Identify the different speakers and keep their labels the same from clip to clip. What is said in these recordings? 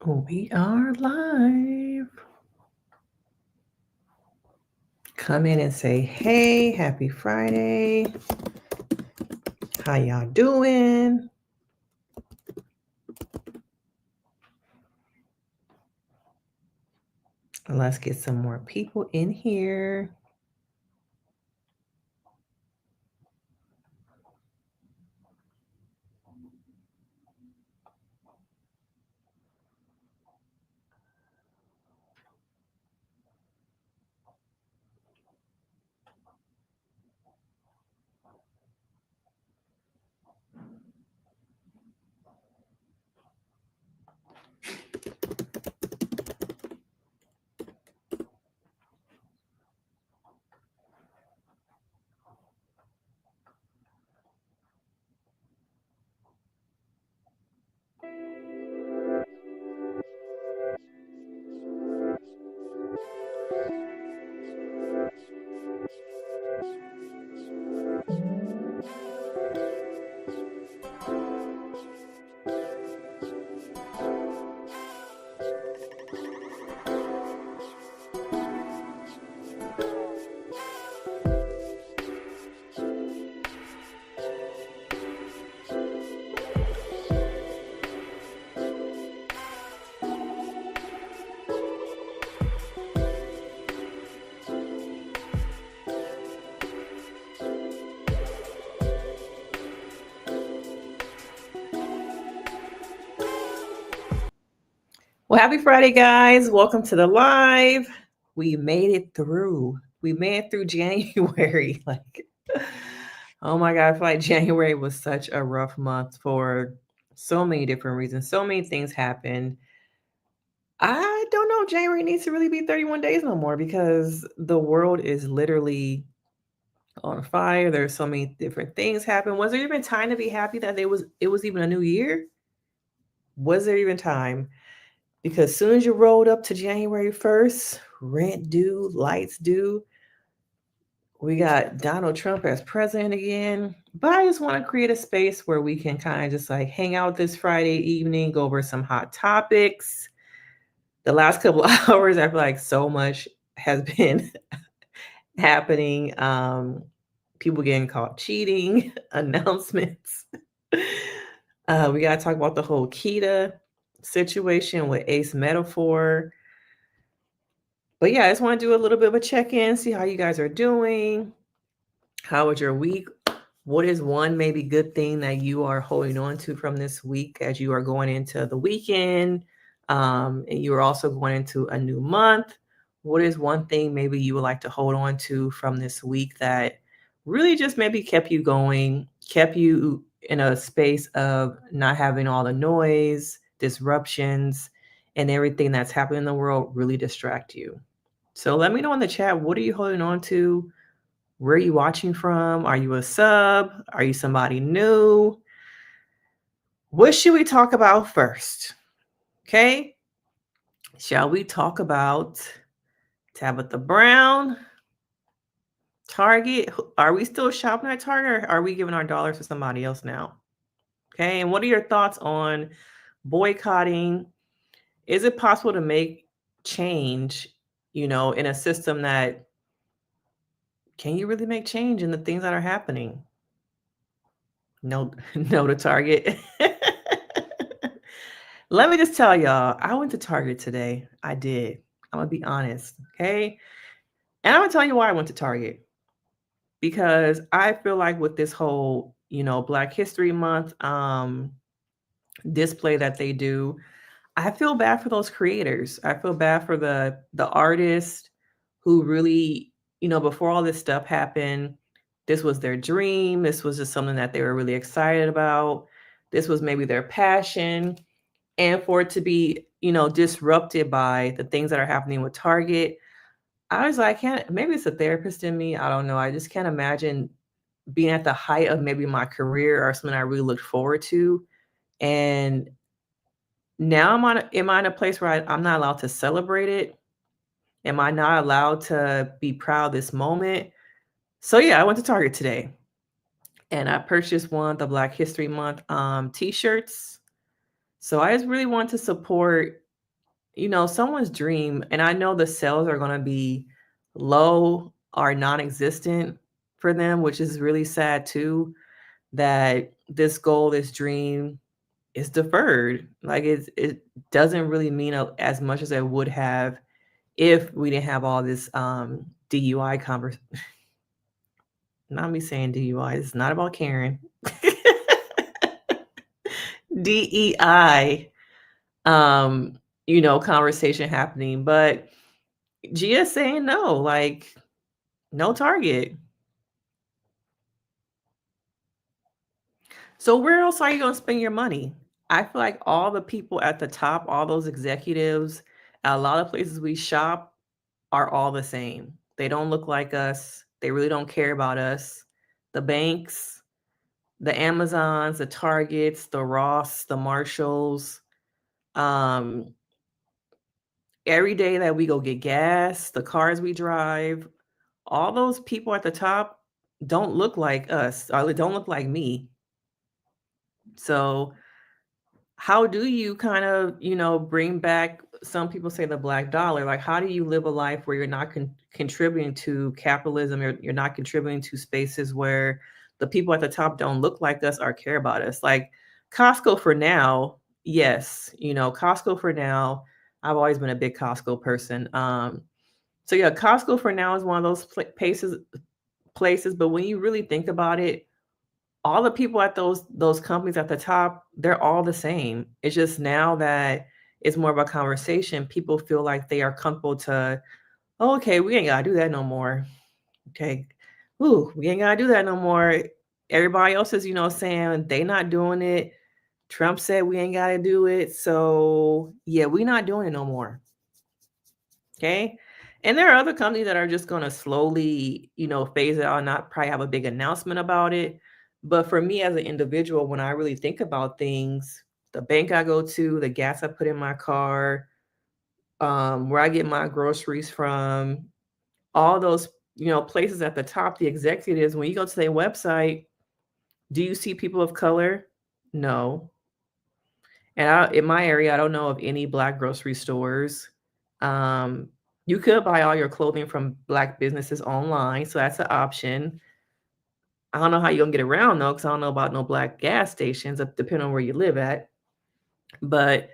Speaker 1: We are live. Come in and say, hey, happy Friday. How y'all doing? Let's get some more people in here. Well, happy Friday, guys. Welcome to the live. We made it through. We made it through January. Oh my God, I feel like January was such a rough month for so many different reasons. So many things happened. I don't know if January needs to really be 31 days no more because the world is literally on fire. There's so many different things happen. Was there even time to be happy that it was even a new year? Was there even time? Because as soon as you rolled up to January 1st, rent due, lights due, we got Donald Trump as president again. But I just want to create a space where we can kind of just like hang out this Friday evening, go over some hot topics. The last couple of hours, I feel like so much has been happening. People getting caught cheating, announcements. We got to talk about the whole Kita situation with Acemetaphor. But yeah, I just want to do a little bit of a check-in, see how you guys are doing. How was your week? What is one maybe good thing that you are holding on to from this week as you are going into the weekend? And you are also going into a new month. What is one thing maybe you would like to hold on to from this week that really just maybe kept you going, kept you in a space of not having all the noise, disruptions, and everything that's happening in the world really distract you? So let me know in the chat, what are you holding on to? Where are you watching from? Are you a sub? Are you somebody new? What should we talk about first? Okay. Shall we talk about Tabitha Brown, Target? Are we still shopping at Target or are we giving our dollars to somebody else now? Okay. And what are your thoughts on boycotting? Is it possible to make change, in a system that can you really make change in the things that are happening? No, no to Target. Let me just tell y'all, I went to Target today. I did. I'm gonna be honest, okay? And I'm gonna tell you why I went to Target. Because I feel like with this whole, Black History Month display that they do, I feel bad for those creators. I feel bad for the artists who really, before all this stuff happened, this was their dream. This was just something that they were really excited about. This was maybe their passion. And for it to be, disrupted by the things that are happening with Target, I was like, can't maybe it's a therapist in me. I don't know. I just can't imagine being at the height of maybe my career or something I really looked forward to. And now am I in a place where I'm not allowed to celebrate it? Am I not allowed to be proud of this moment? So yeah, I went to Target today and I purchased one of the Black History Month t-shirts. So I just really want to support, someone's dream, and I know the sales are going to be low or non-existent for them, which is really sad too, that this goal, this dream is deferred. Like it doesn't really mean as much as it would have if we didn't have all this DUI conversation. Not me saying DUI. It's not about Karen. DEI, conversation happening. But Gia's saying no, like no Target. So where else are you going to spend your money? I feel like all the people at the top, all those executives, a lot of places we shop are all the same. They don't look like us. They really don't care about us. The banks, the Amazons, the Targets, the Ross, the Marshalls, every day that we go get gas, the cars we drive, all those people at the top don't look like us, or they don't look like me. So how do you kind of, bring back, some people say the black dollar, like how do you live a life where you're not contributing to capitalism, you're not contributing to spaces where the people at the top don't look like us or care about us? Like Costco for now, yes, Costco for now. I've always been a big Costco person. So yeah, Costco for now is one of those places, but when you really think about it, all the people at those companies at the top, they're all the same. It's just now that it's more of a conversation, people feel like they are comfortable to, oh, okay, we ain't gotta do that no more. Okay. Ooh, we ain't gotta do that no more. Everybody else is, saying they not doing it. Trump said we ain't gotta do it. So yeah, we not doing it no more. Okay. And there are other companies that are just going to slowly, phase it out, not probably have a big announcement about it. But for me as an individual, when I really think about things, the bank I go to, the gas I put in my car, where I get my groceries from, all those, places at the top, the executives, when you go to their website, do you see people of color? No. And in my area, I don't know of any Black grocery stores. Um, you could buy all your clothing from Black businesses online, so that's an option. I don't know how you're gonna get around though, because I don't know about no Black gas stations, depending on where you live at. But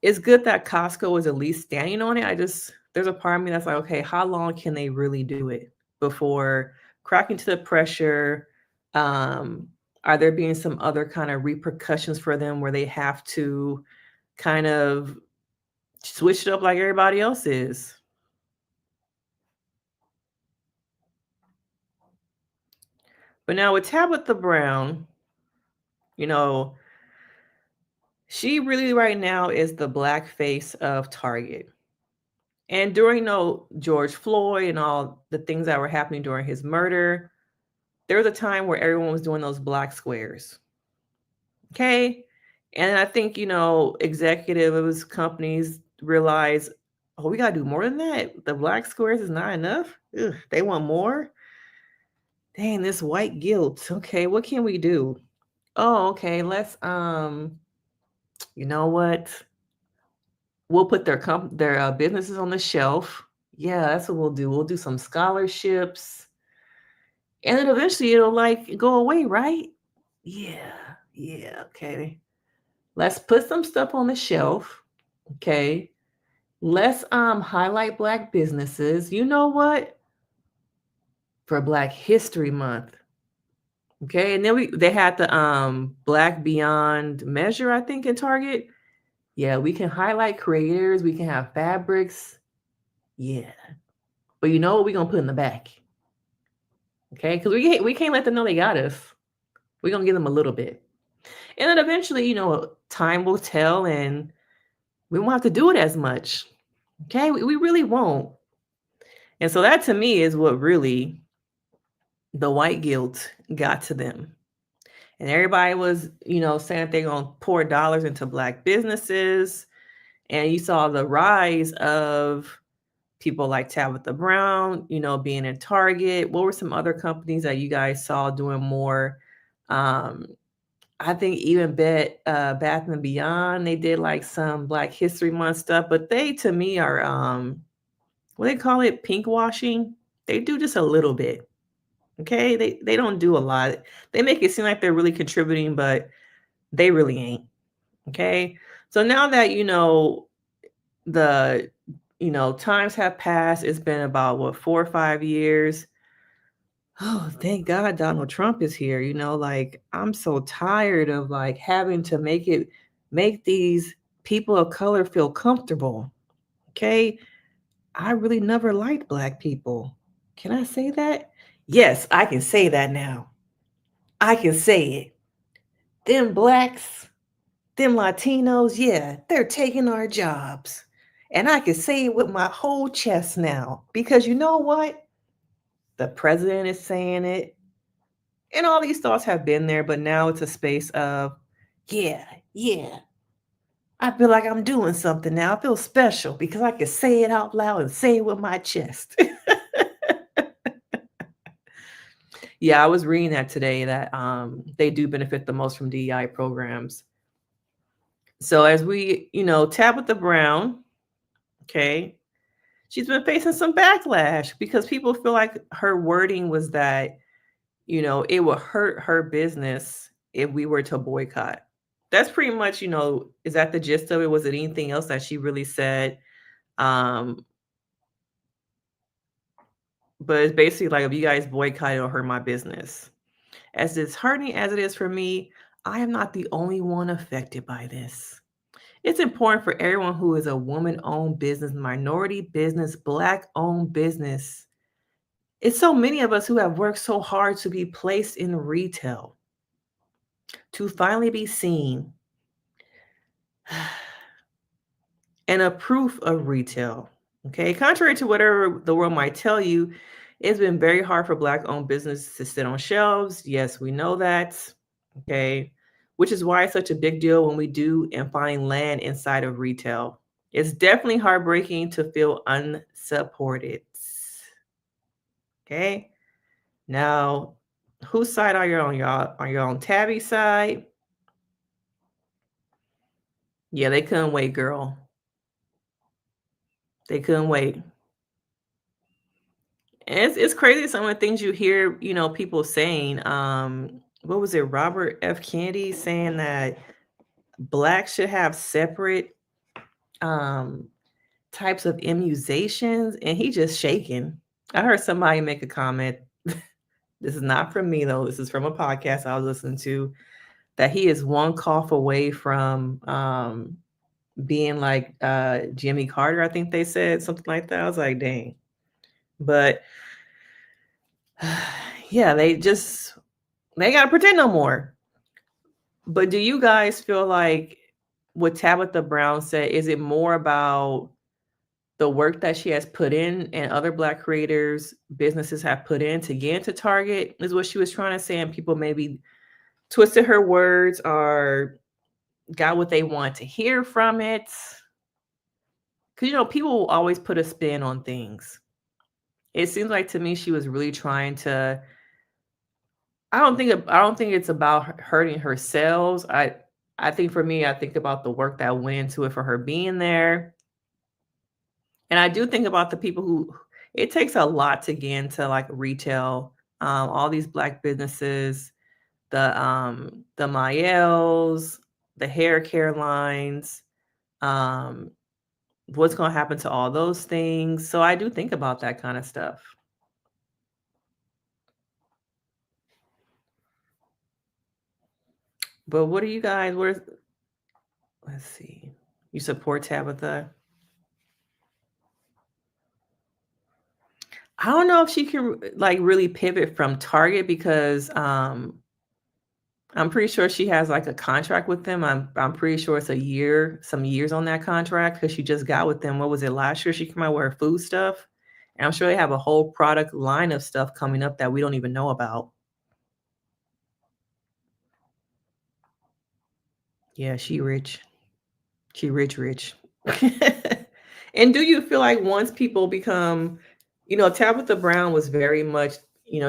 Speaker 1: it's good that Costco is at least standing on it. There's a part of me that's like, okay, how long can they really do it before cracking to the pressure? Are there being some other kind of repercussions for them where they have to kind of switch it up like everybody else is? But now with Tabitha Brown, you know, she really right now is the Black face of Target. And during George Floyd and all the things that were happening during his murder, there was a time where everyone was doing those black squares. Okay. And I think, executives, companies realize, oh, we got to do more than that. The black squares is not enough. Ugh, they want more. Dang, this white guilt. Okay, what can we do? Oh, okay, let's you know what? We'll put their businesses on the shelf. Yeah, that's what we'll do. We'll do some scholarships. And then eventually it'll like go away, right? Yeah. Yeah, okay. Let's put some stuff on the shelf. Okay. Let's highlight Black businesses. You know what? For Black History Month. Okay. And then they had the Black Beyond measure, I think, in Target. Yeah, we can highlight creators, we can have fabrics. Yeah. But you know what we're gonna put in the back? Okay, because we can't let them know they got us. We're gonna give them a little bit. And then eventually, time will tell and we won't have to do it as much. Okay, we really won't. And so that to me is what really the white guilt got to them. And everybody was, saying that they're going to pour dollars into Black businesses. And you saw the rise of people like Tabitha Brown, being in Target. What were some other companies that you guys saw doing more I think even Bath and Beyond, they did like some Black History Month stuff, but they to me are what they call it, pink washing. They do just a little bit. Okay. They don't do a lot. They make it seem like they're really contributing, but they really ain't. Okay. So now that the times have passed, it's been about what, 4 or 5 years. Oh, thank God Donald Trump is here. Like I'm so tired of like having to make these people of color feel comfortable. Okay. I really never liked Black people. Can I say that? Yes, I can say that now. I can say it. Them Blacks, them Latinos, yeah, they're taking our jobs. And I can say it with my whole chest now because you know what? The president is saying it. And all these thoughts have been there, but now it's a space of, yeah, yeah. I feel like I'm doing something now. I feel special because I can say it out loud and say it with my chest. Yeah, I was reading that today that they do benefit the most from DEI programs. So as we, Tabitha Brown, okay, she's been facing some backlash because people feel like her wording was that, it would hurt her business if we were to boycott. That's pretty much, is that the gist of it? Was it anything else that she really said? Um, but it's basically like, if you guys boycott, it'll hurt my business. As disheartening as it is for me, I am not the only one affected by this. It's important for everyone who is a woman-owned business, minority business, Black-owned business. It's so many of us who have worked so hard to be placed in retail, to finally be seen, and a proof of retail. Okay, contrary to whatever the world might tell you, it's been very hard for Black-owned businesses to sit on shelves. Yes, we know that. Okay, which is why it's such a big deal when we do and find land inside of retail. It's definitely heartbreaking to feel unsupported. Okay, now whose side are you on, y'all? Are you on Tabby's side? Yeah, they couldn't wait, girl. They couldn't wait. And it's crazy some of the things you hear, people saying. What was it? Robert F. Kennedy saying that Blacks should have separate um types of immunizations, and he just shaking. I heard somebody make a comment. This is not from me though. This is from a podcast I was listening to, that he is one cough away from being like Jimmy Carter, I think they said something like that. I was like, dang. But yeah, they gotta pretend no more. But do you guys feel like what Tabitha Brown said, is it more about the work that she has put in and other Black creators, businesses have put in to get into Target, is what she was trying to say, and people maybe twisted her words or got what they want to hear from it? Because people will always put a spin on things. It seems like to me she was really trying to. I don't think it's about hurting her sales. I think for me, I think about the work that went into it for her being there. And I do think about the people who, it takes a lot to get into like retail. All these Black businesses, the Mayels, the hair care lines, what's going to happen to all those things. So I do think about that kind of stuff. But what do you guys, let's see. You support Tabitha? I don't know if she can like really pivot from Target because I'm pretty sure she has like a contract with them. I'm pretty sure it's some years on that contract because she just got with them. What was it, last year? She came out with her food stuff. And I'm sure they have a whole product line of stuff coming up that we don't even know about. Yeah, she rich. She rich. And do you feel like once people become, Tabitha Brown was very much,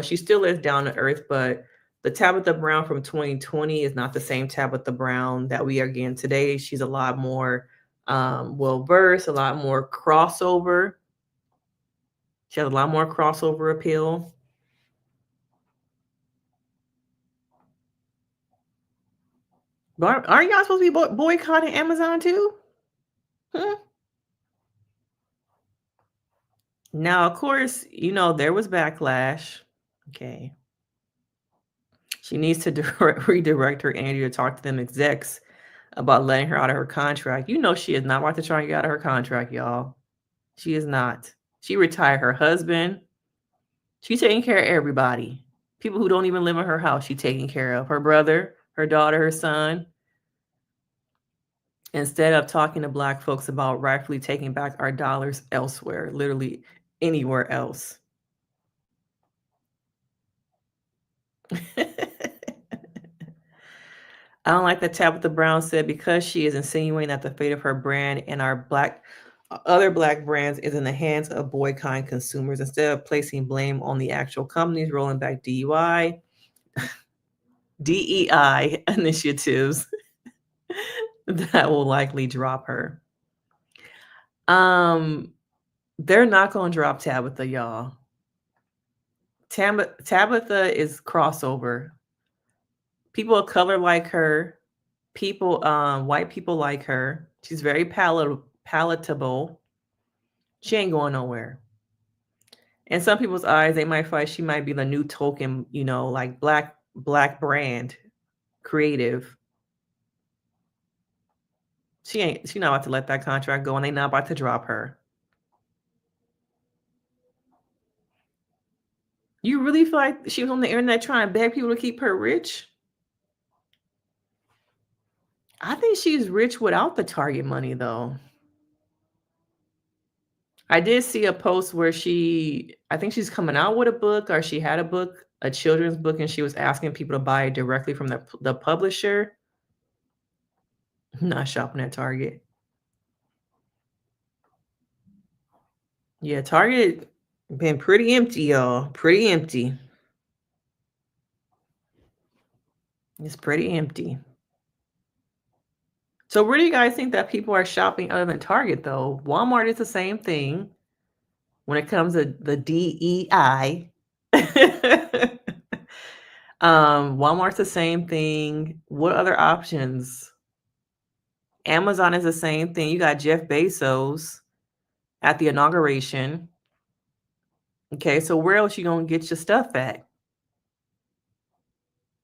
Speaker 1: she still is down to earth, but The Tabitha Brown from 2020 is not the same Tabitha Brown that we are getting today. She's a lot more well-versed, a lot more crossover. She has a lot more crossover appeal. But aren't y'all supposed to be boycotting Amazon too? Now, of course, there was backlash. Okay. She needs to redirect her Andrew to talk to them execs about letting her out of her contract. She is not about to try and get out of her contract, y'all. She is not. She retired her husband. She's taking care of everybody. People who don't even live in her house, she's taking care of. Her brother, her daughter, her son. Instead of talking to Black folks about rightfully taking back our dollars elsewhere, literally anywhere else. I don't like that Tabitha Brown said because she is insinuating that the fate of her brand and our other Black brands is in the hands of boycotting consumers instead of placing blame on the actual companies rolling back DEI initiatives that will likely drop her. They're not going to drop Tabitha, y'all. Tabitha is crossover. People of color like her. White people like her. She's very palatable. She ain't going nowhere. In some people's eyes, they might find she might be the new token, like black brand, creative. She's not about to let that contract go, and they not about to drop her. You really feel like she was on the internet trying to beg people to keep her rich? I think she's rich without the Target money, though. I did see a post where I think she's coming out with a book, or she had a book, a children's book, and she was asking people to buy it directly from the publisher. Not shopping at Target. Yeah, Target been pretty empty, y'all. Pretty empty. It's pretty empty. So where do you guys think that people are shopping other than Target, though? Walmart is the same thing when it comes to the DEI. Walmart's the same thing. What other options? Amazon is the same thing. You got Jeff Bezos at the inauguration. Okay, so where else you gonna get your stuff at?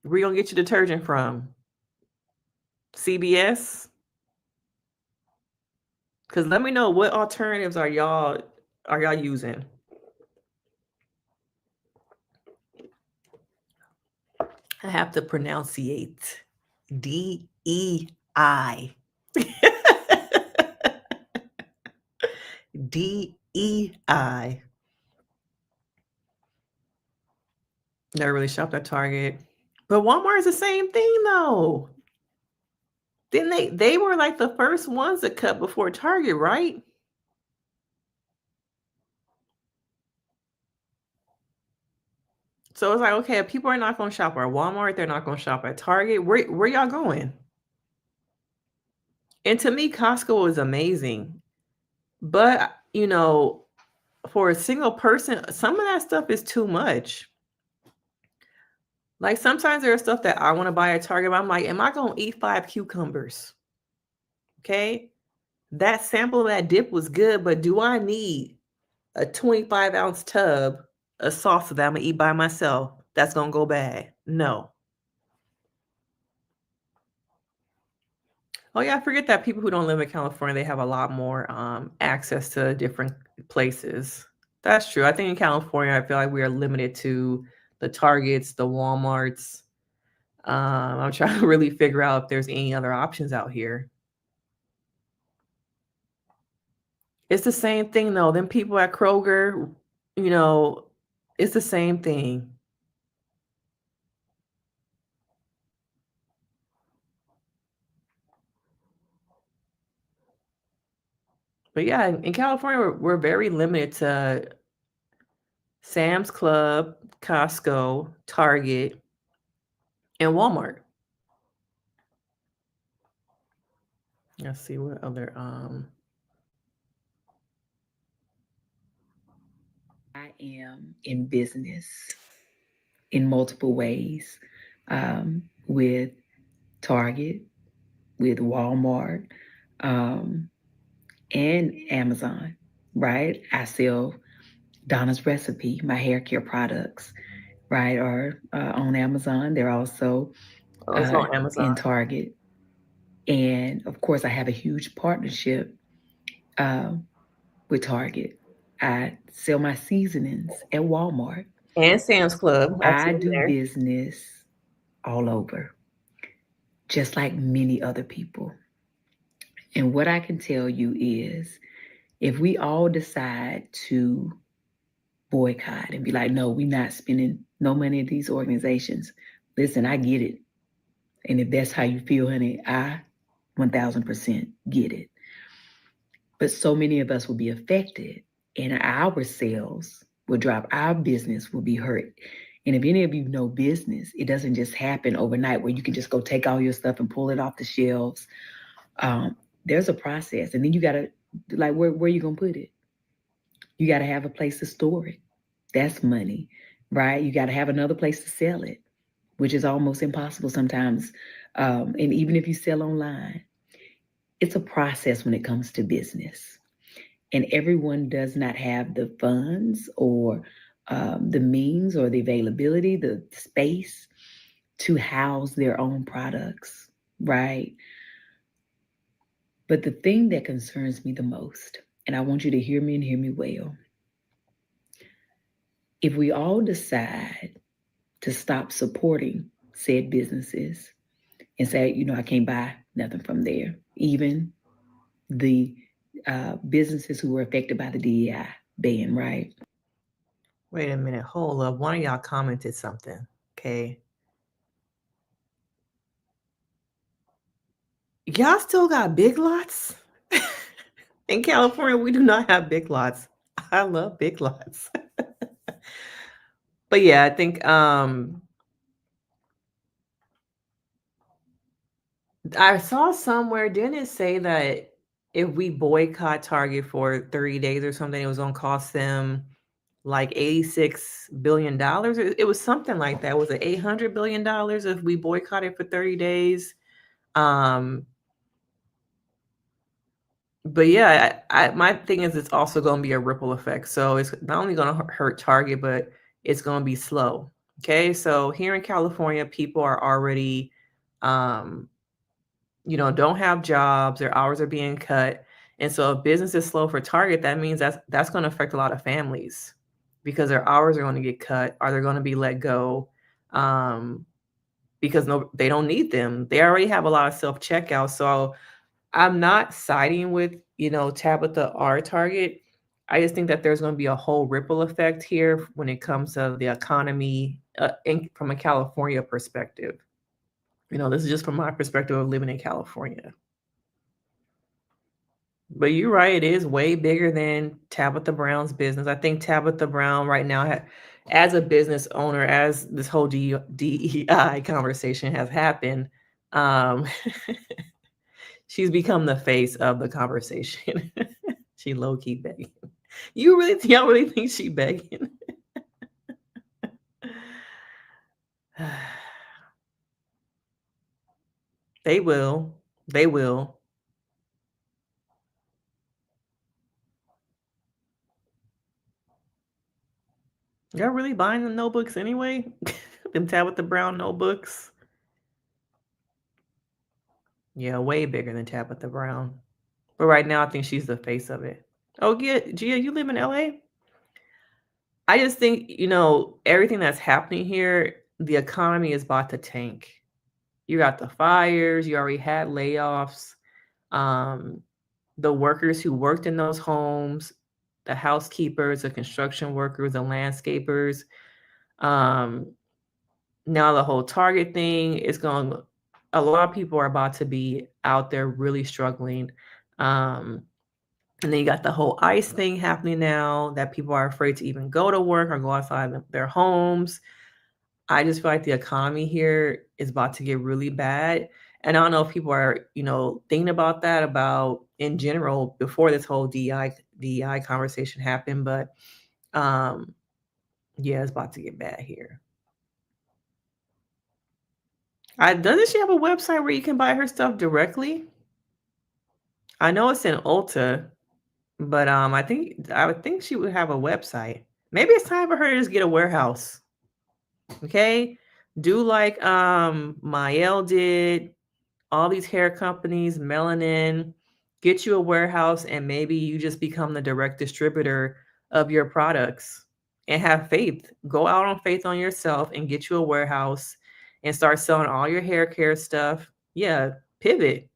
Speaker 1: Where you gonna get your detergent from? CBS? Because let me know, what alternatives are y'all using? I have to pronunciate DEI. DEI. Never really shopped at Target. But Walmart is the same thing, though. Didn't they were like the first ones to cut before Target, right? So it's like, okay, if people are not going to shop at Walmart, they're not going to shop at Target. Where y'all going? And to me, Costco is amazing. But, for a single person, some of that stuff is too much. Like sometimes there's stuff that I want to buy at Target, but I'm like, am I going to eat 5 cucumbers? Okay. That sample of that dip was good, but do I need a 25-ounce tub of salsa that I'm going to eat by myself that's going to go bad? No. Oh, yeah, I forget that people who don't live in California, they have a lot more access to different places. That's true. I think in California, I feel like we are limited to the Targets, the Walmarts. I'm trying to really figure out if there's any other options out here. It's the same thing, though. Them people at Kroger, it's the same thing. But yeah, in California, we're very limited to Sam's Club, Costco, Target. and Walmart. Let's see what other
Speaker 2: I am in business in multiple ways, with Target, with Walmart, um, and Amazon, right? I sell Donna's Recipe, my hair care products, right, are on Amazon. They're also
Speaker 1: also on Amazon.
Speaker 2: in Target. And of course, I have a huge partnership um, with Target. I sell my seasonings at Walmart.
Speaker 1: And Sam's Club. I see
Speaker 2: I
Speaker 1: them
Speaker 2: do
Speaker 1: there.
Speaker 2: business all over, just like many other people. And what I can tell you is if we all decide to boycott and be like, no, we're not spending no money at these organizations, listen, I get it. And if that's how you feel, honey, I 1000% get it. But so many of us will be affected, and our sales will drop, our business will be hurt. And if any of you know business, it doesn't just happen overnight where you can just go take all your stuff and pull it off the shelves. There's a process, and then you gotta, like, where you gonna put it? You gotta have a place to store it. That's money, right? You gotta have another place to sell it, which is almost impossible sometimes. And even if you sell online, it's a process when it comes to business. And everyone does not have the funds or the means or the availability, the space to house their own products, right? But the thing that concerns me the most, and I want you to hear me and hear me well, if we all decide to stop supporting said businesses and say, you know, I can't buy nothing from there, even the businesses who were affected by the DEI ban, right?
Speaker 1: Wait a minute, hold up. One of y'all commented something. Okay. Y'all still got big lots? In California, we do not have big lots. I love big lots. But yeah, I think I saw somewhere, didn't it say that if we boycott Target for 30 days or something, it was gonna cost them like $86 billion? It was something like that. Was it $800 billion if we boycotted for 30 days? Um, but yeah, my thing is it's also going to be a ripple effect. So it's not only going to hurt Target, but it's going to be slow. Okay, so here in California, people are already, um, don't have jobs. Their hours are being cut, and so if business is slow for Target, that means that's going to affect a lot of families because their hours are going to get cut, or they're going to be let go. Um, because no, they don't need them. They already have a lot of self checkout. So I'm not siding with, Tabitha or Target. I just think that there's going to be a whole ripple effect here when it comes to the economy from a California perspective. This is just from my perspective of living in California. But you're right, it is way bigger than Tabitha Brown's business. I think Tabitha Brown right now, as a business owner, as this whole DEI conversation has happened, um, she's become the face of the conversation. She low key begging. Y'all really think she begging? They will. They will. Y'all really buying the notebooks anyway? Them Tabitha Brown notebooks? Yeah, way bigger than Tabitha Brown. But right now, I think she's the face of it. Oh, yeah, Gia, you live in LA? I just think, everything that's happening here, the economy is about to tank. You got the fires, you already had layoffs. Um, the workers who worked in those homes, the housekeepers, the construction workers, the landscapers. Um, Now the whole Target thing is going. A lot of people are about to be out there really struggling. Um, and then you got the whole ICE thing happening now that people are afraid to even go to work or go outside their homes. I just feel like the economy here is about to get really bad. And I don't know if people are, thinking about that about in general before this whole DEI conversation happened, but um yeah, it's about to get bad here. Doesn't she have a website where you can buy her stuff directly? I know it's in Ulta, but I would think she would have a website. Maybe it's time for her to just get a warehouse. Okay? Do like Mael did, all these hair companies, Melanin, get you a warehouse and maybe you just become the direct distributor of your products and have faith. Go out on faith on yourself and get you a warehouse and start selling all your hair care stuff. Yeah, pivot.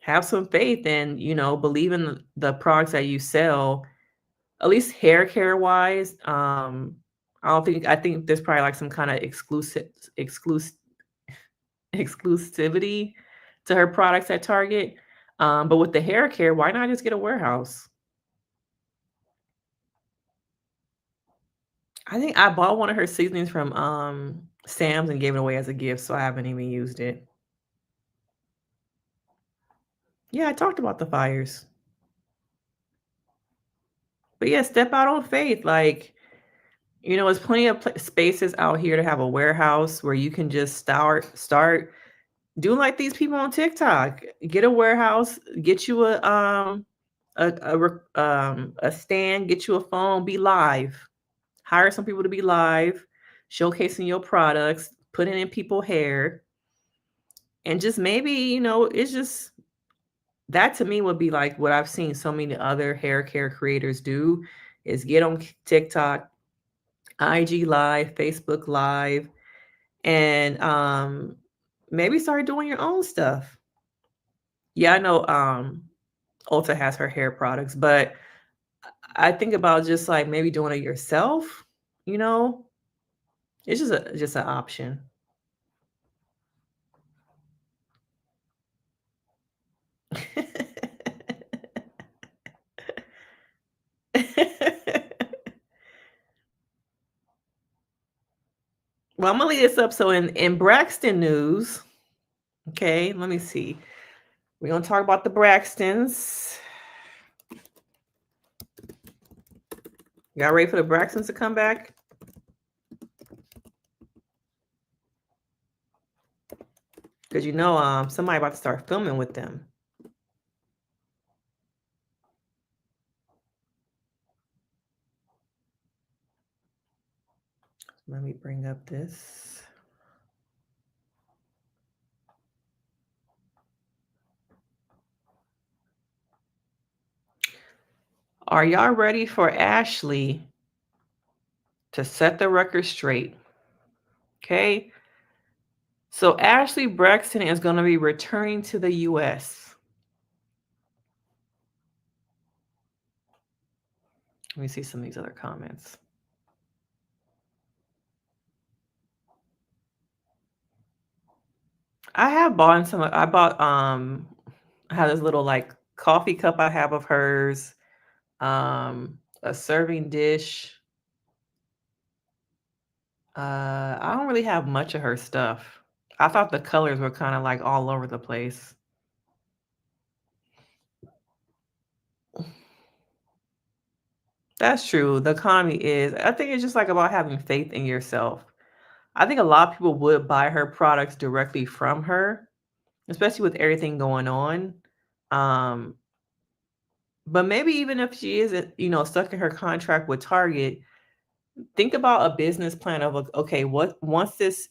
Speaker 1: Have some faith and, believe in the products that you sell, at least hair care wise. I think there's probably like some kind of exclusivity to her products at Target. But with the hair care, why not just get a warehouse? I think I bought one of her seasonings from Sam's and gave it away as a gift, so I haven't even used it. Yeah, I talked about the fires. But yeah, step out on faith. Like, there's plenty of spaces out here to have a warehouse where you can just start doing like these people on TikTok. Get a warehouse, get you a stand, get you a phone, be live. Hire some people to be live, showcasing your products, putting in people's hair, and just maybe, it's just that to me would be like what I've seen so many other hair care creators do is get on TikTok, IG live, Facebook live, and maybe start doing your own stuff. Yeah, I know Ulta has her hair products, but I think about just like maybe doing it yourself, you know? It's just an option. Well, I'm gonna leave this up. So in Braxton news, okay, let me see. We're gonna talk about the Braxtons. Y'all ready for the Braxtons to come back? Because somebody about to start filming with them. Let me bring up this. Are y'all ready for Ashlee to set the record straight? Okay. So Ashlee Braxton is going to be returning to the U.S. Let me see some of these other comments. I have bought some. I bought I have this little like coffee cup I have of hers, a serving dish. I don't really have much of her stuff. I thought the colors were kind of like all over the place. That's true. The economy is. I think it's just like about having faith in yourself. I think a lot of people would buy her products directly from her, especially with everything going on. Um, but maybe even if she isn't, stuck in her contract with Target, think about a business plan of okay, what once this,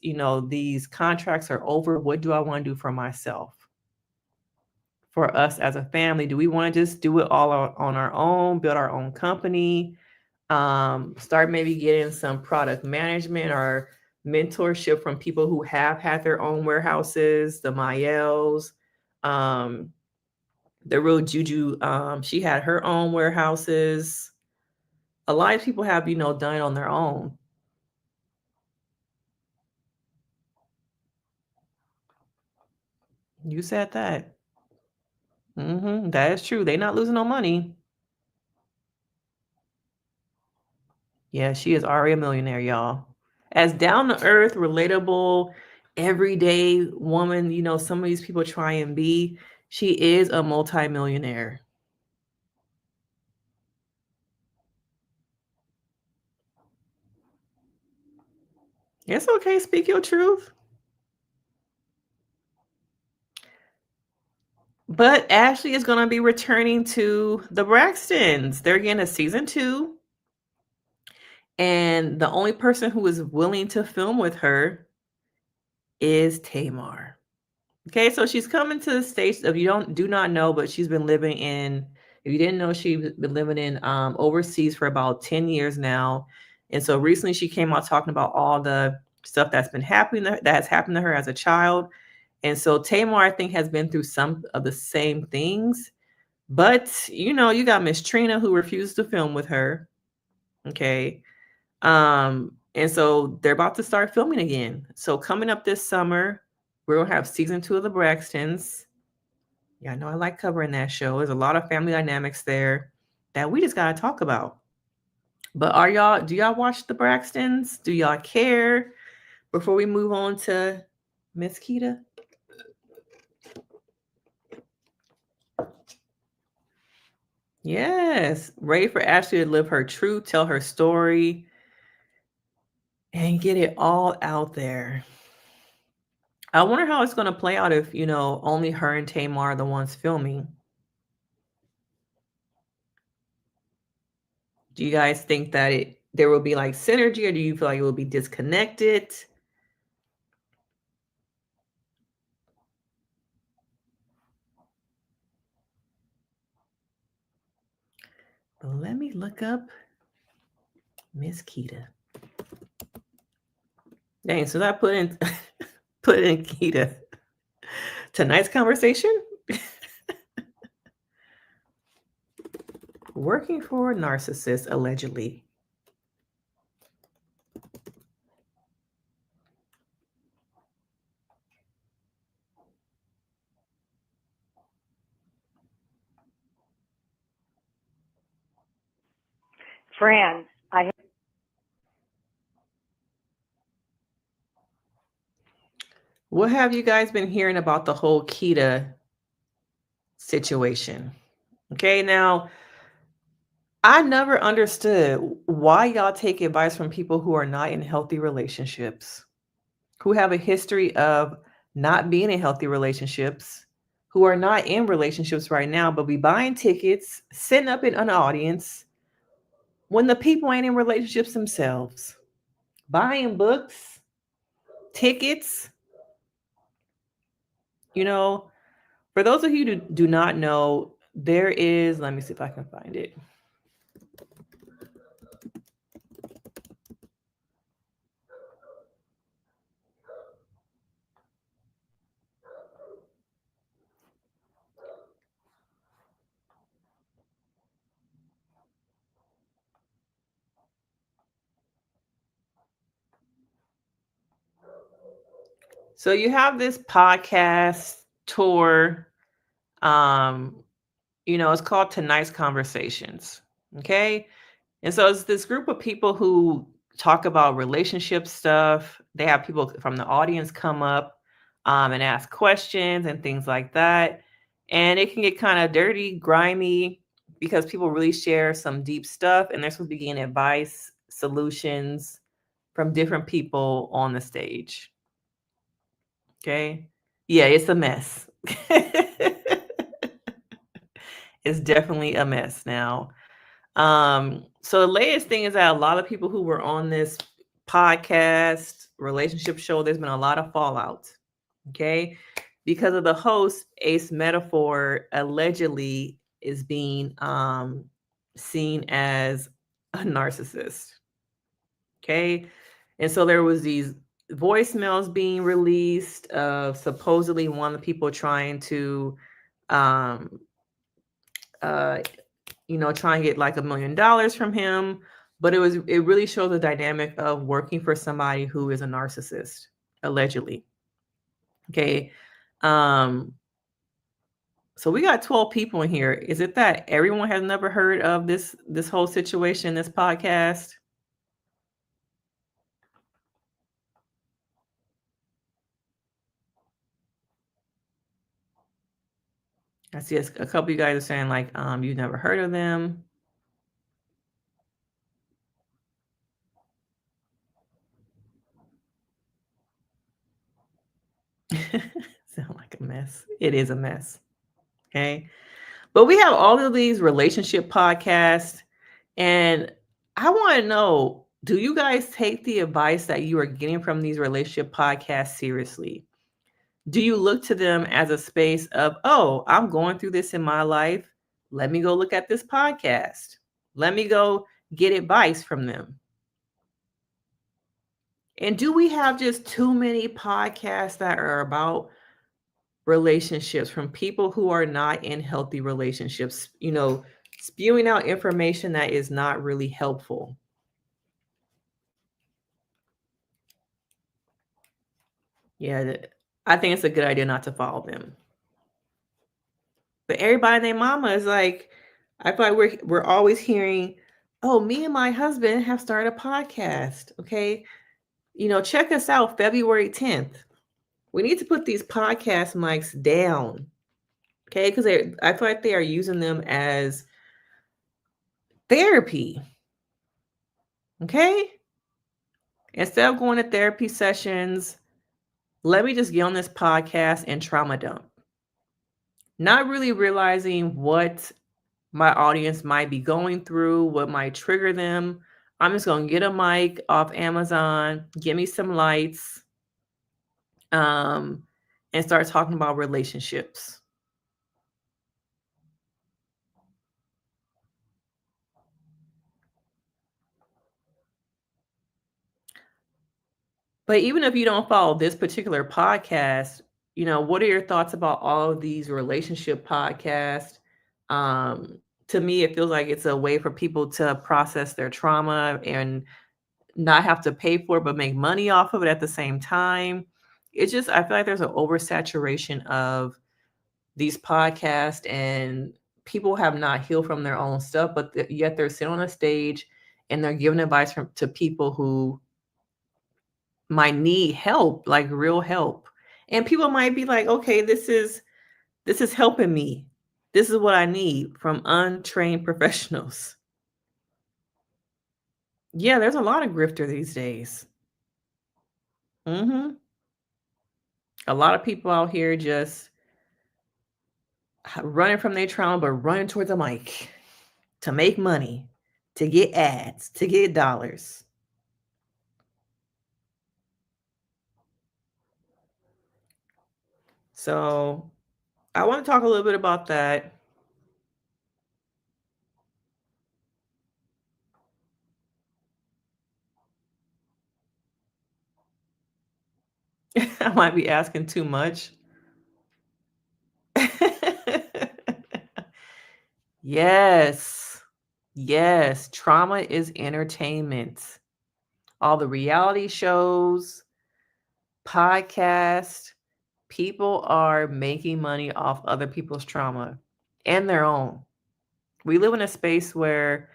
Speaker 1: these contracts are over, what do I want to do for myself? For us as a family, do we want to just do it all on our own, build our own company, start maybe getting some product management or mentorship from people who have had their own warehouses, the Mayels, the real Juju, she had her own warehouses. A lot of people have, done it on their own. You said that. That is true. They not losing no money. Yeah, she is already a millionaire, y'all. as down to earth, relatable, everyday woman, some of these people try and be, she is a multimillionaire. It's okay. Speak your truth. But Ashlee is going to be returning to the Braxtons. They're getting a season 2. And the only person who is willing to film with her is Tamar. Okay, so she's coming to the States. If you do not know, but she's been living in, if you didn't know, she's been living in overseas for about 10 years now. And so recently she came out talking about all the stuff that's been happening, that has happened to her as a child. And so Tamar, I think, has been through some of the same things. But, you got Miss Trina who refused to film with her. Okay. And so they're about to start filming again. So coming up this summer, we're going to have season 2 of the Braxtons. Yeah, I know I like covering that show. There's a lot of family dynamics there that we just got to talk about. But do y'all watch the Braxtons? Do y'all care? Before we move on to Miss Kita. Yes, ready for Ashlee to live her truth, tell her story, and get it all out there. I wonder how it's going to play out if, only her and Tamar are the ones filming. Do you guys think that there will be like synergy, or do you feel like it will be disconnected? But let me look up Miss Kita. Dang, so that put in Kita. Tonight's conversation? Working for a narcissist, allegedly.
Speaker 3: Fran,
Speaker 1: What have you guys been hearing about the whole Kita situation? Okay, now, I never understood why y'all take advice from people who are not in healthy relationships, who have a history of not being in healthy relationships, who are not in relationships right now, but be buying tickets, sitting up in an audience when the people ain't in relationships themselves, buying books, tickets. For those of you who do not know, there is, let me see if I can find it. So you have this podcast tour. It's called Tonight's Conversations. Okay. And so it's this group of people who talk about relationship stuff. They have people from the audience come up and ask questions and things like that. And it can get kind of dirty, grimy, because people really share some deep stuff, and they're supposed to be getting advice, solutions from different people on the stage. Okay. Yeah, it's a mess. It's definitely a mess now. So the latest thing is that a lot of people who were on this podcast relationship show, there's been a lot of fallout. Okay. Because of the host, Acemetaphor allegedly is being seen as a narcissist. Okay. And so there was these voicemails being released of supposedly one of the people trying to try and get like $1 million from him. But it really shows the dynamic of working for somebody who is a narcissist, allegedly. Okay. So we got 12 people in here. Is it that everyone has never heard of this whole situation, this podcast? I see a couple of you guys are saying like, you've never heard of them. Sound like a mess. It is a mess. Okay. But we have all of these relationship podcasts, and I want to know, do you guys take the advice that you are getting from these relationship podcasts seriously? Do you look to them as a space of, oh, I'm going through this in my life. Let me go look at this podcast. Let me go get advice from them. And do we have just too many podcasts that are about relationships from people who are not in healthy relationships, spewing out information that is not really helpful? Yeah, I think it's a good idea not to follow them. But everybody and their mama is like, I feel like we're always hearing, oh, me and my husband have started a podcast. Okay. Check us out February 10th. We need to put these podcast mics down. Okay. Because I feel like they are using them as therapy. Okay. Instead of going to therapy sessions, let me just get on this podcast and trauma dump. Not really realizing what my audience might be going through, what might trigger them. I'm just going to get a mic off Amazon, get me some lights, and start talking about relationships. But even if you don't follow this particular podcast, what are your thoughts about all of these relationship podcasts? To me, it feels like it's a way for people to process their trauma and not have to pay for it, but make money off of it at the same time. It's just, I feel like there's an oversaturation of these podcasts, and people have not healed from their own stuff, but yet they're sitting on a stage and they're giving advice to people who might need help, like real help. And people might be like, okay, this is helping me. This is what I need from untrained professionals. Yeah, there's a lot of grifter these days. A lot of people out here just running from their trauma, but running towards a mic to make money, to get ads, to get dollars. So I want to talk a little bit about that. I might be asking too much. Yes. Yes. Trauma is entertainment. All the reality shows, podcasts, people are making money off other people's trauma and their own. We live in a space where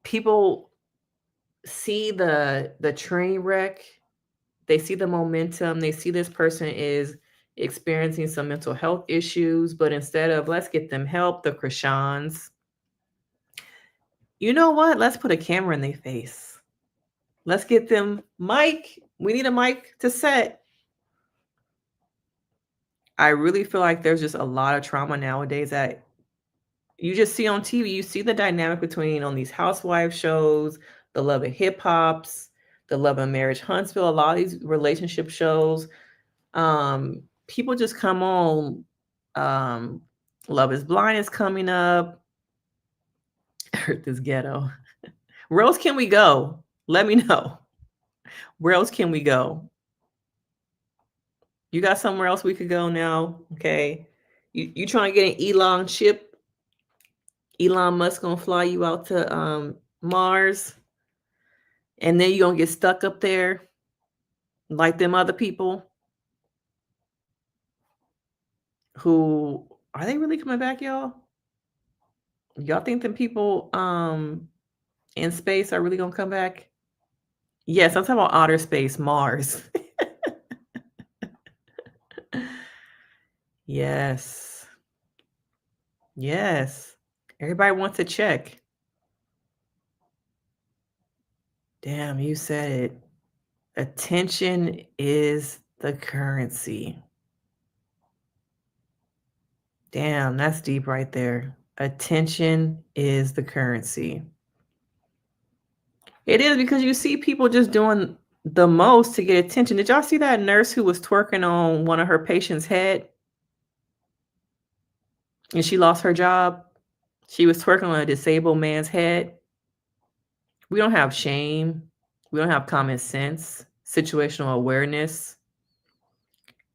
Speaker 1: people see the train wreck, they see the momentum, they see this person is experiencing some mental health issues, but instead of let's get them help, the Krishans, you know what? Let's put a camera in their face. Let's get them mic. We need a mic to set. I really feel like there's just a lot of trauma nowadays that you just see on TV. You see the dynamic between on these housewife shows, the Love and Hip Hops, the Love and Marriage Huntsville, a lot of these relationship shows. People just come on. Love is Blind is coming up. Earth is Ghetto. Where else can we go? Let me know. Where else can we go? You got somewhere else we could go now? Okay. You trying to get an Elon ship? Elon Musk gonna fly you out to Mars, and then you gonna get stuck up there like them other people who are they really coming back, y'all? Y'all think them people in space are really gonna come back? Yes, I'm talking about outer space, Mars. Yes. Yes. Everybody wants a check. Damn, you said it. Attention is the currency. Damn, that's deep right there. Attention is the currency. It is, because you see people just doing the most to get attention. Did y'all see that nurse who was twerking on one of her patients' head and she lost her job? She was twerking on a disabled man's head. We don't have shame. We don't have common sense, situational awareness.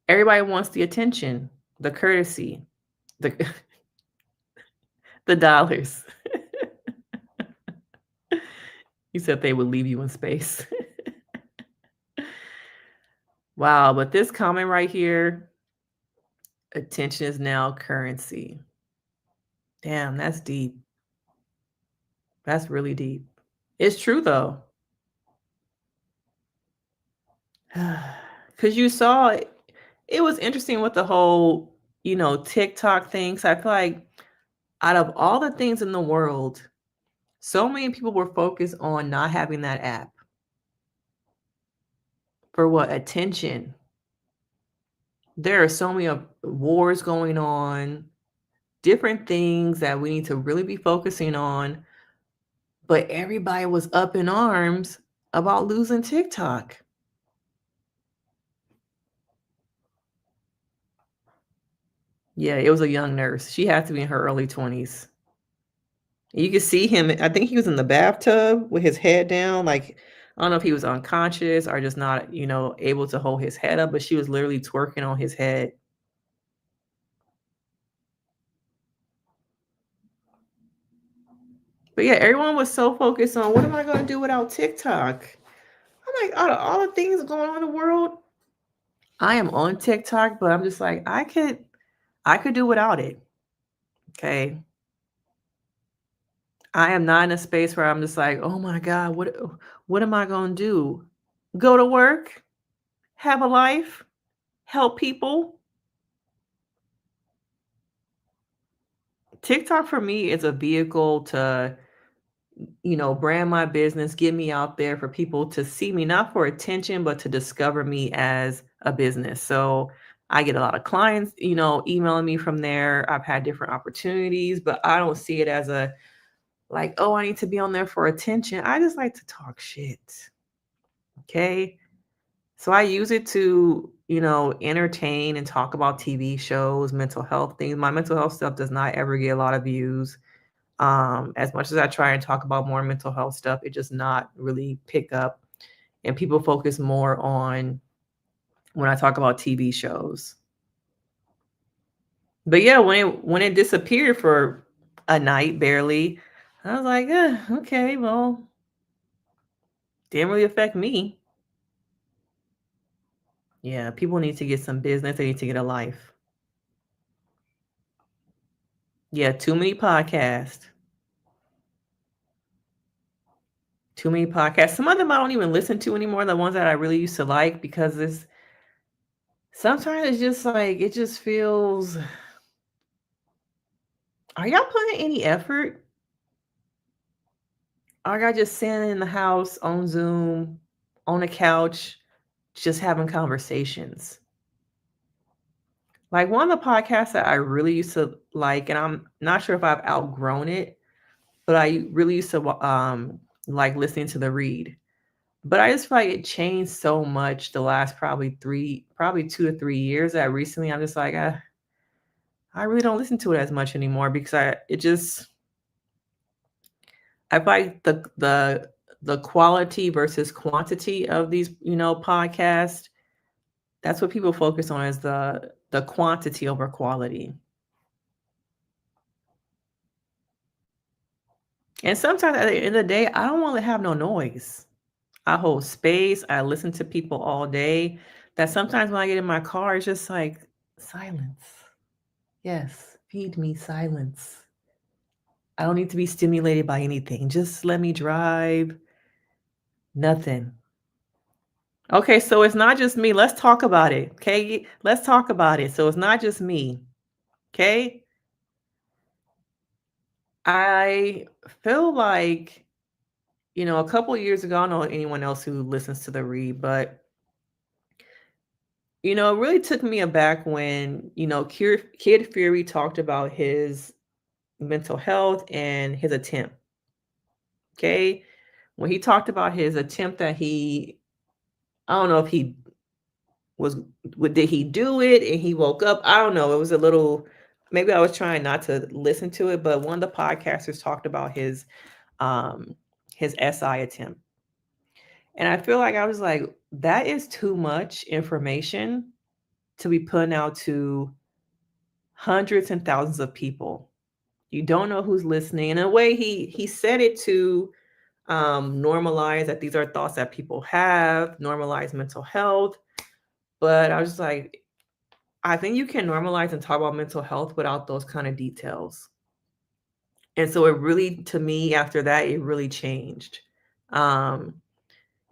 Speaker 1: Everybody wants the attention, the courtesy, the the dollars. You said they would leave you in space. Wow, but this comment right here, attention is now currency. Damn, that's deep. That's really deep. It's true though. Because you saw it, it was interesting with the whole, TikTok things. I feel like out of all the things in the world, so many people were focused on not having that app. For what? Attention. There are so many wars going on, different things that we need to really be focusing on. But everybody was up in arms about losing TikTok. Yeah, it was a young nurse. She had to be in her early 20s. You could see him. I think he was in the bathtub with his head down. Like, I don't know if he was unconscious or just not, able to hold his head up, but she was literally twerking on his head. But yeah, everyone was so focused on what am I going to do without TikTok? I'm like, out of all the things going on in the world, I am on TikTok, but I'm just like, I could do without it. Okay. I am not in a space where I'm just like, oh my God, what am I going to do? Go to work, have a life, help people. TikTok for me is a vehicle to, brand my business, get me out there for people to see me, not for attention, but to discover me as a business. So I get a lot of clients, emailing me from there. I've had different opportunities, but I don't see it as a like, oh, I need to be on there for attention. I just like to talk shit. Okay. So I use it to, entertain and talk about TV shows, mental health things. My mental health stuff does not ever get a lot of views. As much as I try and talk about more mental health stuff, it just not really pick up. And people focus more on when I talk about TV shows. But yeah, when it disappeared for a night barely, I was like, okay, well, didn't really affect me. Yeah, people need to get some business. They need to get a life. Yeah, too many podcasts. Too many podcasts. Some of them I don't even listen to anymore. The ones that I really used to like, because sometimes it's just like it just feels. Are y'all putting any effort? Are y'all just sitting in the house on Zoom, on the couch, just having conversations? Like one of the podcasts that I really used to like, and I'm not sure if I've outgrown it, but I really used to like listening to the read. But I just feel like it changed so much the last probably 2 to 3 years that recently I'm just like, I really don't listen to it as much anymore because I feel like the quality versus quantity of these, podcasts, that's what people focus on, is the quantity over quality. And sometimes at the end of the day, I don't want to have no noise. I hold space. I listen to people all day. That sometimes when I get in my car, it's just like silence. Yes, feed me silence. I don't need to be stimulated by anything. Just let me drive. Nothing. Okay, so it's not just me. Let's talk about it. Okay, let's talk about it. So it's not just me. Okay. I feel like, a couple of years ago, I don't know anyone else who listens to the read, but it really took me aback when, Kid Fury talked about his mental health and his attempt. Okay. When he talked about his attempt that I don't know if he was, did he do it and he woke up? I don't know. It was a little, maybe I was trying not to listen to it, but one of the podcasters talked about um, his SI attempt. And I feel like I was like, that is too much information to be putting out to hundreds and thousands of people. You don't know who's listening. In a way, he said it to normalize that these are thoughts that people have, normalize mental health. But I was just like, I think you can normalize and talk about mental health without those kind of details. And so it really, to me, after that, it really changed. Um,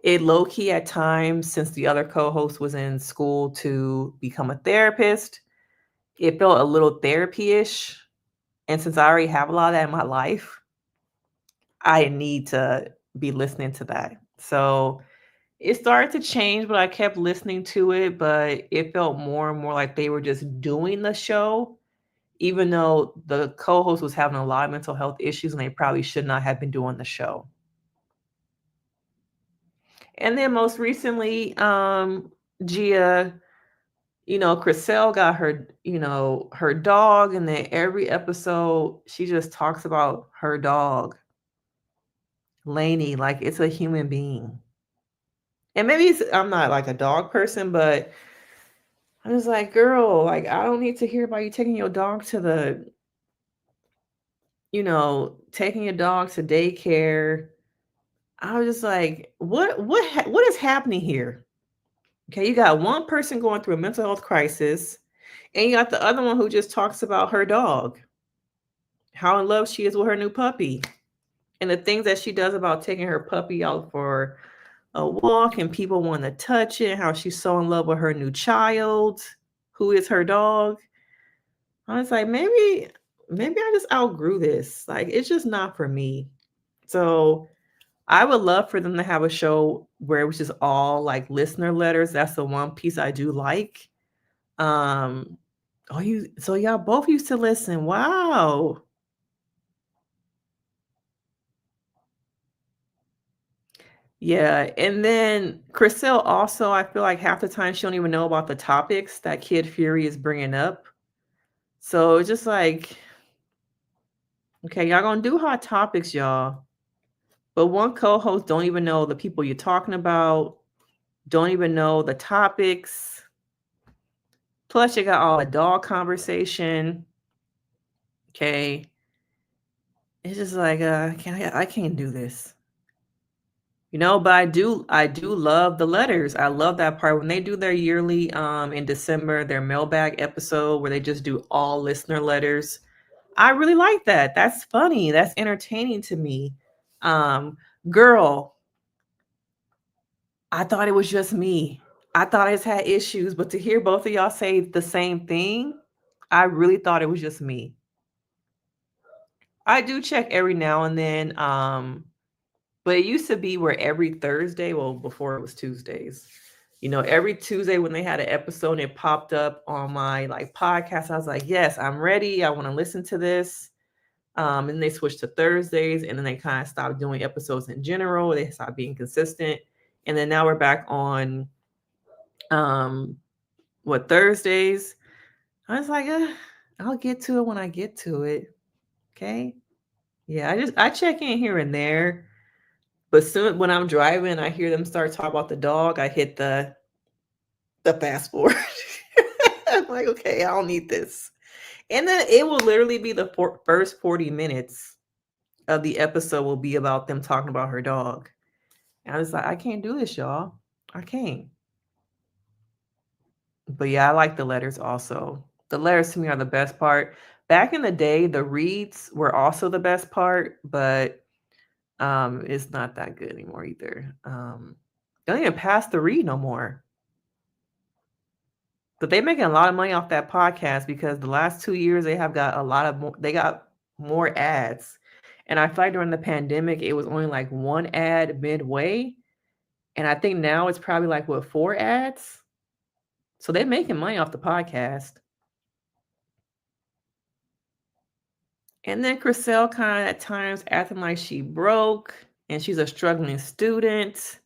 Speaker 1: it low key at times, since the other co-host was in school to become a therapist, it felt a little therapy-ish. And since I already have a lot of that in my life, I need to be listening to that. So it started to change, but I kept listening to it, but it felt more and more like they were just doing the show, even though the co-host was having a lot of mental health issues and they probably should not have been doing the show. And then most recently, Gia, Chriselle got her dog, and then every episode she just talks about her dog, Lainey, like it's a human being. And maybe I'm not like a dog person, but I was like, girl, like I don't need to hear about you taking your dog to taking your dog to daycare. I was just like, what is happening here? Okay, you got one person going through a mental health crisis, and you got the other one who just talks about her dog, how in love she is with her new puppy, and the things that she does about taking her puppy out for a walk and people want to touch it, how she's so in love with her new child, who is her dog. I was like, maybe I just outgrew this. Like, it's just not for me. So I would love for them to have a show where it was just all like listener letters. That's the one piece I do like. Um, so y'all both used to listen. Wow. Yeah. And then Chriselle also, I feel like half the time she don't even know about the topics that Kid Fury is bringing up. So it's just like, okay, y'all gonna do hot topics, y'all. But one co-host don't even know the people you're talking about, don't even know the topics. Plus, you got all the dog conversation. Okay. It's just like, I can't do this. But I do love the letters. I love that part when they do their yearly in December, their mailbag episode where they just do all listener letters. I really like that. That's funny. That's entertaining to me. Um, Girl, I thought it was just me. I thought I just had issues, but to hear both of y'all say the same thing, I really thought it was just me. I do check every now and then. But it used to be where every Thursday, well, before it was Tuesdays, every Tuesday when they had an episode and it popped up on my like podcast, I was like, yes, I'm ready. I want to listen to this. And they switched to Thursdays, and then they kind of stopped doing episodes in general. They stopped being consistent. And then now we're back on Thursdays. I was like, I'll get to it when I get to it. Okay. Yeah, I check in here and there. But soon when I'm driving, I hear them start talking about the dog. I hit the fast forward. I'm like, okay, I don't need this. And then it will literally be the first 40 minutes of the episode will be about them talking about her dog. And I was like, I can't do this, y'all. I can't. But yeah, I like the letters also. The letters to me are the best part. Back in the day, the reads were also the best part, but it's not that good anymore either. Don't even pass the read no more. But they're making a lot of money off that podcast because the last 2 years they have got they got more ads. And I feel like during the pandemic, it was only like one ad midway. And I think now it's probably like, what, 4 ads? So they're making money off the podcast. And then Chriselle kind of at times acting like she broke and she's a struggling student.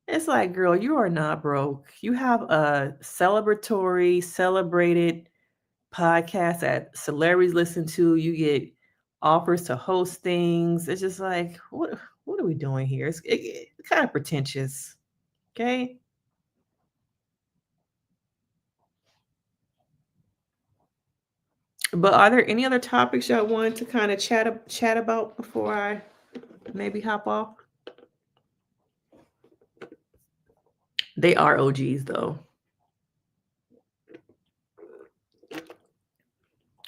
Speaker 1: It's like, girl, you are not broke. You have a celebrated podcast that celebrities listen to. You get offers to host things. It's just like, what are we doing here? It's kind of pretentious. Okay. But are there any other topics y'all wanted to kind of chat about before I maybe hop off? They are OGs though.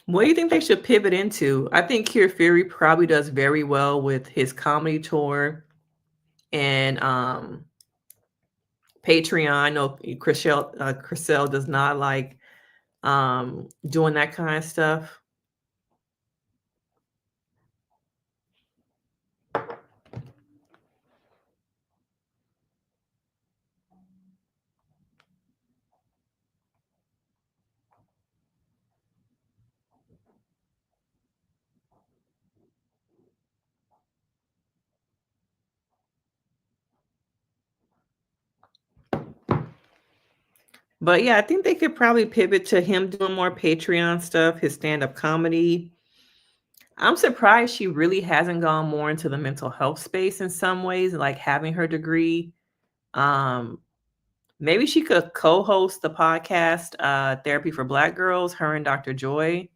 Speaker 1: What do you think they should pivot into? I think Kier Fury probably does very well with his comedy tour and Patreon. I know Chriselle does not like doing that kind of stuff. But yeah, I think they could probably pivot to him doing more Patreon stuff, his stand-up comedy. I'm surprised she really hasn't gone more into the mental health space in some ways, like having her degree. Maybe she could co-host the podcast, Therapy for Black Girls, her and Dr. Joy.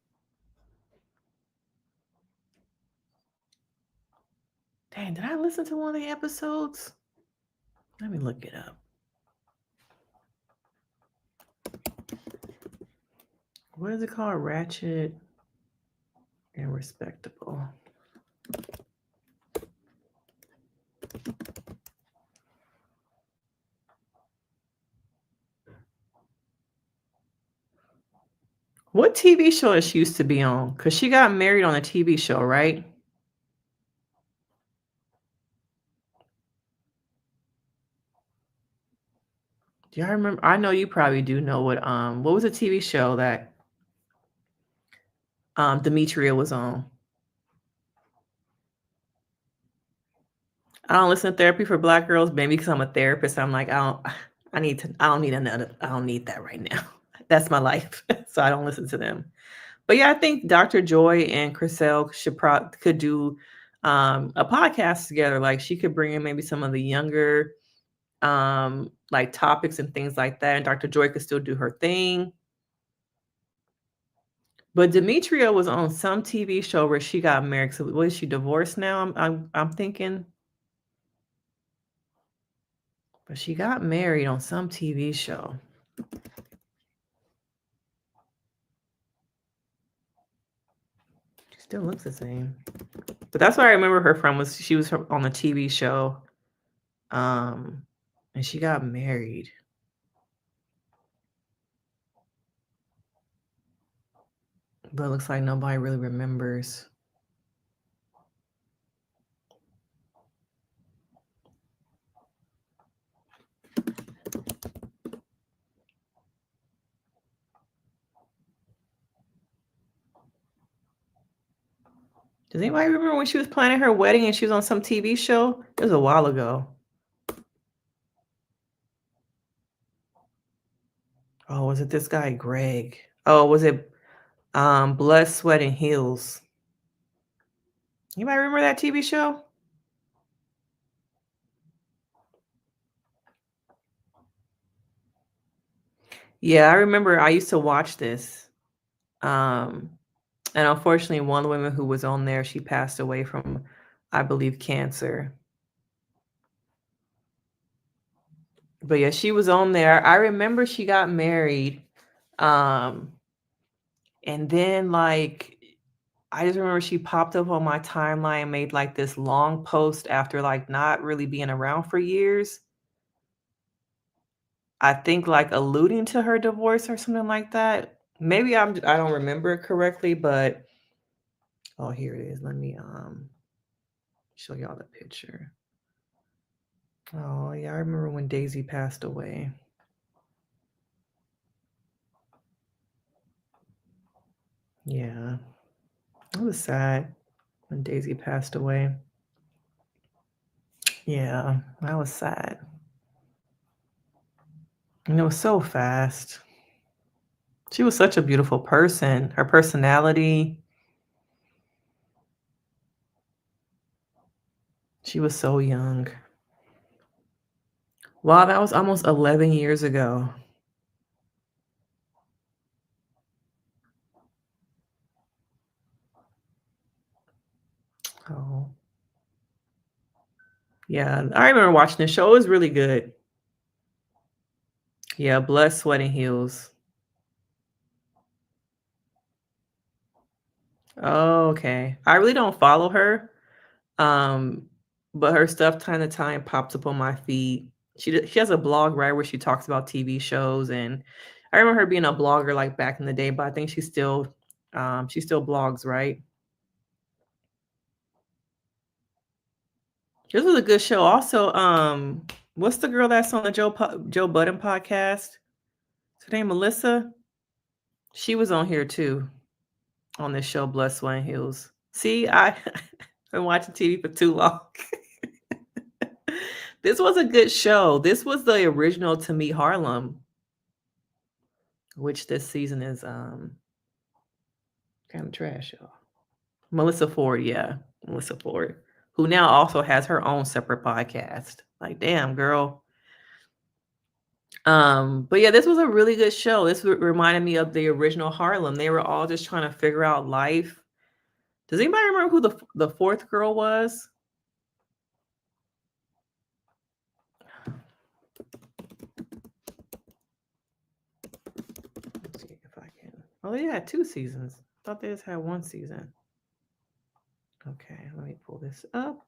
Speaker 1: Dang, did I listen to one of the episodes? Let me look it up. What is it called? Ratchet and Respectable. What TV show is she used to be on? Because she got married on a TV show, right? Do y'all remember? I know you probably do know what was a TV show that Demetria was on? I don't listen to Therapy for Black Girls, maybe because I'm a therapist. I'm like, I don't need that right now. That's my life. So I don't listen to them. But yeah, I think Dr. Joy and Chriselle could do a podcast together. Like she could bring in maybe some of the younger like topics and things like that. And Dr. Joy could still do her thing. But Demetria was on some TV show where she got married. So was she divorced now? I'm thinking. But she got married on some TV show. She still looks the same. But that's what I remember her from, was she was on the TV show. And she got married. But it looks like nobody really remembers. Does anybody remember when she was planning her wedding and she was on some TV show? It was a while ago. Oh, was it this guy, Greg? Oh, was it Blood, Sweat, and Heels? Anybody remember that TV show? Yeah, I remember I used to watch this. And unfortunately, one woman who was on there, she passed away from, I believe, cancer. But yeah, she was on there. I remember she got married. And then like I just remember she popped up on my timeline and made like this long post after like not really being around for years. I think like alluding to her divorce or something like that. Maybe I don't remember it correctly, but oh, here it is. Let me Show y'all the picture. Oh, yeah, I remember when Daisy passed away. Yeah, it was sad when Daisy passed away. Yeah, that was sad. And it was so fast. She was such a beautiful person. Her personality. She was so young. Wow, that was almost 11 years ago. Oh. Yeah, I remember watching the show. It was really good. Yeah, Blood, Sweat, and Heels. Oh, okay. I really don't follow her. Um, but her stuff time to time pops up on my feed. She has a blog, right, where she talks about TV shows, and I remember her being a blogger like back in the day, but I think she still blogs, right? This was a good show. Also, what's the girl that's on the Joe Budden podcast? Is her name Melissa? She was on here too, on this show, Blood, Sweat, and Heels. See, I've been watching TV for too long. This was a good show. This was the original To Meet Harlem, which this season is kind of trash, y'all. Melissa Ford, yeah. Melissa Ford, who now also has her own separate podcast. Like, damn, girl. But yeah, this was a really good show. This reminded me of the original Harlem. They were all just trying to figure out life. Does anybody remember who the fourth girl was? Let's see if I can. Oh, they had 2 seasons. I thought they just had 1 season. Okay, let me pull this up.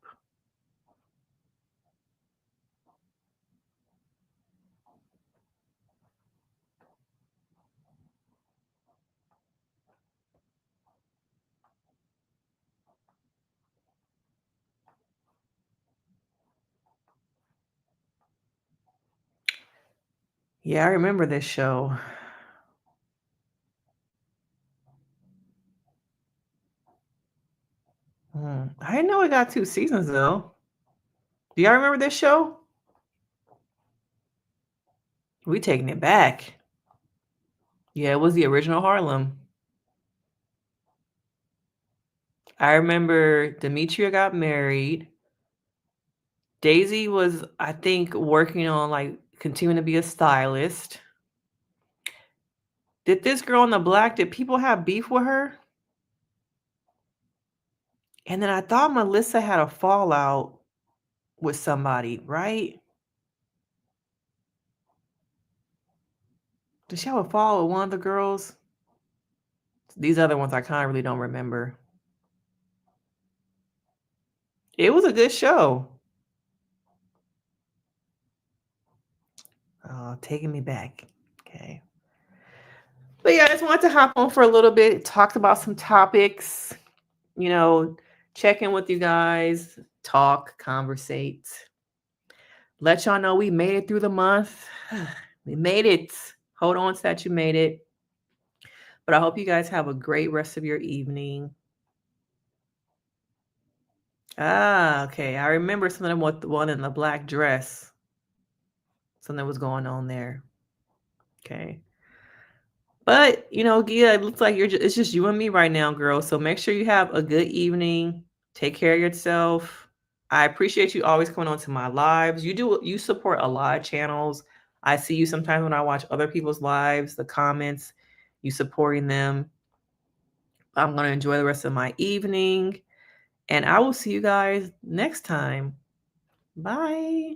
Speaker 1: Yeah, I remember this show. I didn't know it got 2 seasons though. Do y'all remember this show? We taking it back. Yeah, it was the original Harlem. I remember Demetria got married. Daisy was, I think, working on like continuing to be a stylist. Did this girl in the black, did people have beef with her? And then I thought Melissa had a fallout with somebody, right? Did she have a fallout with one of the girls? These other ones I kind of really don't remember. It was a good show. Taking me back. Okay. But yeah, I just wanted to hop on for a little bit, talked about some topics, check in with you guys, talk, conversate. Let y'all know we made it through the month. We made it. Hold on to that you made it. But I hope you guys have a great rest of your evening. Okay. I remember something with the one in the black dress. Something was going on there. Okay. But, Gia, it looks like it's just you and me right now, girl. So make sure you have a good evening. Take care of yourself. I appreciate you always coming on to my lives. You support a lot of channels. I see you sometimes when I watch other people's lives, the comments, you supporting them. I'm going to enjoy the rest of my evening. And I will see you guys next time. Bye.